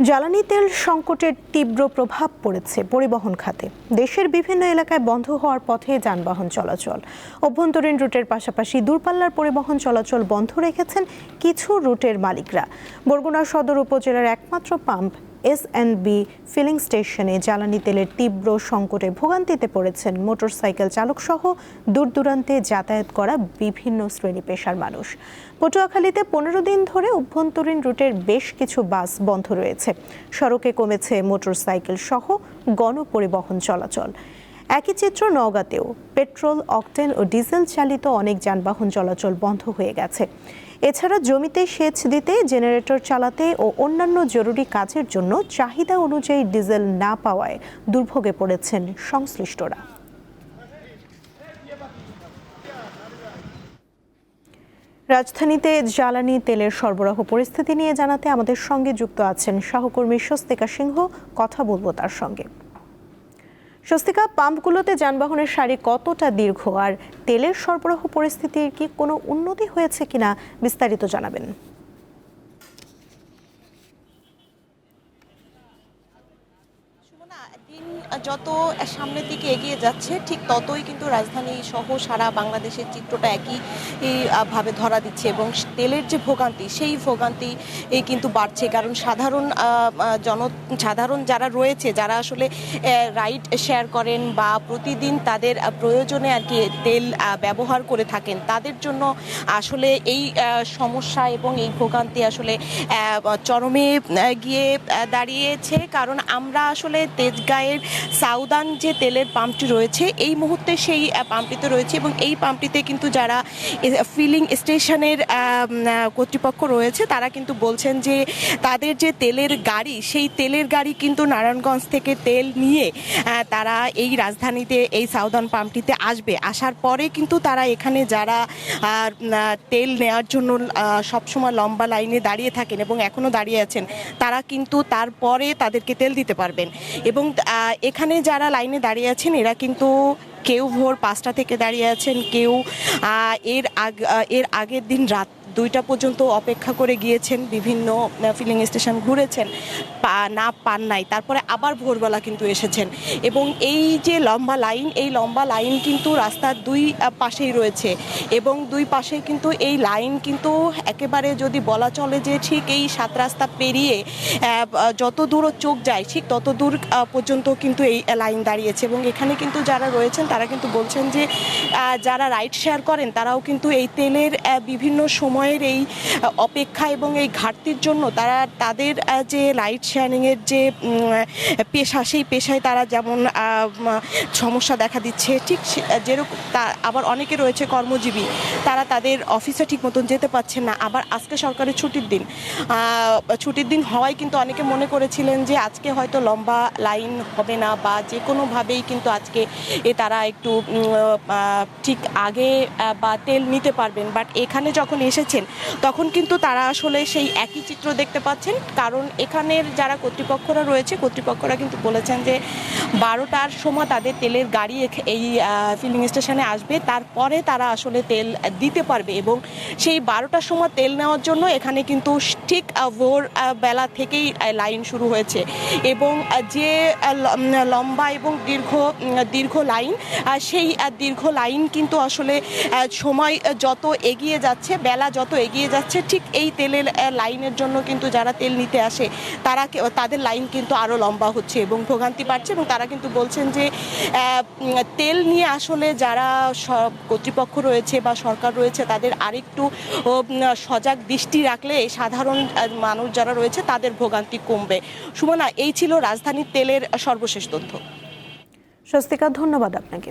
জ্বালানি তেল সংকটের তীব্র প্রভাব পড়েছে পরিবহন খাতে। দেশের বিভিন্ন এলাকায় বন্ধ হওয়ার পথে যানবাহন চলাচল। অভ্যন্তরীণ রুটের পাশাপাশি দূরপাল্লার পরিবহন চলাচল বন্ধ রেখেছেন কিছু রুটের মালিকরা। বরগুনা সদর উপজেলার একমাত্র পাম্প এস&বি ফিলিং স্টেশনে জ্বালানি তেলের তীব্র সংকটে ভোগান্তিতে পড়েছেন মোটরসাইকেল চালক সহ দূর দূরান্তে যাতায়াত করা বিভিন্ন শ্রেণী পেশার মানুষ। পটুয়াখালীতে 15 দিন ধরে অভ্যন্তরীণ রুটের বেশ কিছু বাস বন্ধ রয়েছে। সড়কে কমেছে মোটরসাইকেল সহ গণপরিবহন চলাচল। একই চিত্র নওগাঁতেও। পেট্রোল, অকটেন ও ডিজেল চালিত অনেক যানবাহন চলাচল বন্ধ হয়ে গেছে। এছাড়া জমিতে সেচ দিতে, জেনারেটর চালাতে ও অন্যান্য জরুরি কাজের জন্য চাহিদা অনুযায়ী ডিজেল না পাওয়ায় দুর্ভোগে পড়েছেন সংশ্লিষ্টরা। রাজধানীতে জ্বালানি তেলের সরবরাহ পরিস্থিতি নিয়ে জানাতে আমাদের সঙ্গে যুক্ত আছেন সহকর্মী স্বস্তিকা সিংহ। কথা বলবো তার সঙ্গে। স্বস্তিকা, পাম্পগুলোতে যানবাহনের সারি কতটা দীর্ঘ, আর তেলের সরবরাহ পরিস্থিতির কি কোনো উন্নতি হয়েছে কিনা বিস্তারিত জানাবেন। দিন যত সামনের দিকে এগিয়ে যাচ্ছে ঠিক ততই কিন্তু রাজধানী সহ সারা বাংলাদেশের চিত্রটা একই ভাবে ধরা দিচ্ছে এবং তেলের যে ভোগান্তি সেই ভোগান্তি কিন্তু বাড়ছে। কারণ সাধারণ যারা রয়েছে, যারা আসলে রাইড শেয়ার করেন বা প্রতিদিন তাদের প্রয়োজনে আর কি তেল ব্যবহার করে থাকেন, তাদের জন্য আসলে এই সমস্যা এবং এই ভোগান্তি আসলে চরমে গিয়ে দাঁড়িয়েছে। কারণ আমরা আসলে তেজগাঁয়ের সাউদান যে তেলের পাম্পটি রয়েছে এই মুহূর্তে সেই পাম্পটিতে রয়েছে এবং এই পাম্পটিতে কিন্তু যারা ফিলিং স্টেশনের কর্তৃপক্ষ রয়েছে তারা কিন্তু বলছেন যে তাদের যে তেলের গাড়ি, সেই তেলের গাড়ি কিন্তু নারায়ণগঞ্জ থেকে তেল নিয়ে তারা এই রাজধানীতে এই সাউদান পাম্পটিতে আসবে। আসার পরে কিন্তু তারা এখানে যারা তেল নেওয়ার জন্য সবসময় লম্বা লাইনে দাঁড়িয়ে থাকেন এবং এখনও দাঁড়িয়ে আছেন, তারা কিন্তু তারপরে তাদেরকে তেল দিতে পারবেন। এবং এখানে যারা লাইনে দাঁড়িয়ে আছেন এরা কিন্তু কেউ ভোর 5টা থেকে দাঁড়িয়ে আছেন, কেউ এর আগের দিন রাত 2টা পর্যন্ত অপেক্ষা করে গিয়েছেন, বিভিন্ন ফিলিং স্টেশন ঘুরেছেন, পান নাই, তারপরে আবার ভোরবেলা কিন্তু এসেছেন। এবং এই যে লম্বা লাইন, এই লম্বা লাইন কিন্তু রাস্তার দুই পাশেই রয়েছে এবং দুই পাশে কিন্তু এই লাইন কিন্তু একেবারে যদি বলা চলে যে ঠিক এই 7 রাস্তা পেরিয়ে যত দূর চোখ যায় ঠিক তত দূর পর্যন্ত কিন্তু এই লাইন দাঁড়িয়েছে। এবং এখানে কিন্তু যারা রয়েছেন তারা কিন্তু বলছেন যে যারা রাইড শেয়ার করেন তারাও কিন্তু এই তেলের বিভিন্ন সময়ের এই অপেক্ষা এবং এই ঘাটতির জন্য তারা তাদের যে রাইড শেয়ারিংয়ের যে পেশা, সেই পেশায় তারা যেমন সমস্যা দেখা দিচ্ছে, ঠিক যেরকম আবার অনেকে রয়েছে কর্মজীবী, তারা তাদের অফিসে ঠিক মতন যেতে পারছেন না। আবার আজকে সরকারি ছুটির দিন হওয়ায় কিন্তু অনেকে মনে করেছিলেন যে আজকে হয়তো লম্বা লাইন হবে না বা যে কোনোভাবেই কিন্তু আজকে তারা একটু ঠিক আগে বা তেল নিতে পারবেন। বাট এখানে যখন এসেছেন তখন কিন্তু তারা আসলে সেই একই চিত্র দেখতে পাচ্ছেন। কারণ এখানের যারা কর্তৃপক্ষরা রয়েছে, কর্তৃপক্ষরা কিন্তু বলেছেন যে 12টার সময় তাদের তেলের গাড়ি এই ফিলিং স্টেশনে আসবে, তারপরে তারা আসলে তেল দিতে পারবে। এবং সেই 12টার সময় তেল নেওয়ার জন্য এখানে কিন্তু ঠিক ভোর বেলা থেকেই লাইন শুরু হয়েছে এবং যে লম্বা এবং দীর্ঘ লাইন, সেই দীর্ঘ লাইন কিন্তু আসলে সময় যত এগিয়ে যাচ্ছে, বেলা যত এগিয়ে যাচ্ছে, ঠিক এই তেলের লাইনের জন্য কিন্তু যারা তেল নিতে আসে তাদের লাইন কিন্তু আরও লম্বা হচ্ছে এবং ভোগান্তি বাড়ছে। এবং তারা কিন্তু বলছেন যে তেল নিয়ে আসলে যারা কর্তৃপক্ষ রয়েছে বা সরকার রয়েছে তাদের আরেকটু সজাগ দৃষ্টি রাখলে সাধারণ মানুষ যারা রয়েছে তাদের ভোগান্তি কমবে। সুমনা, এই ছিল রাজধানীর তেলের সর্বশেষ তথ্য। স্বস্তিকা, ধন্যবাদ আপনাকে।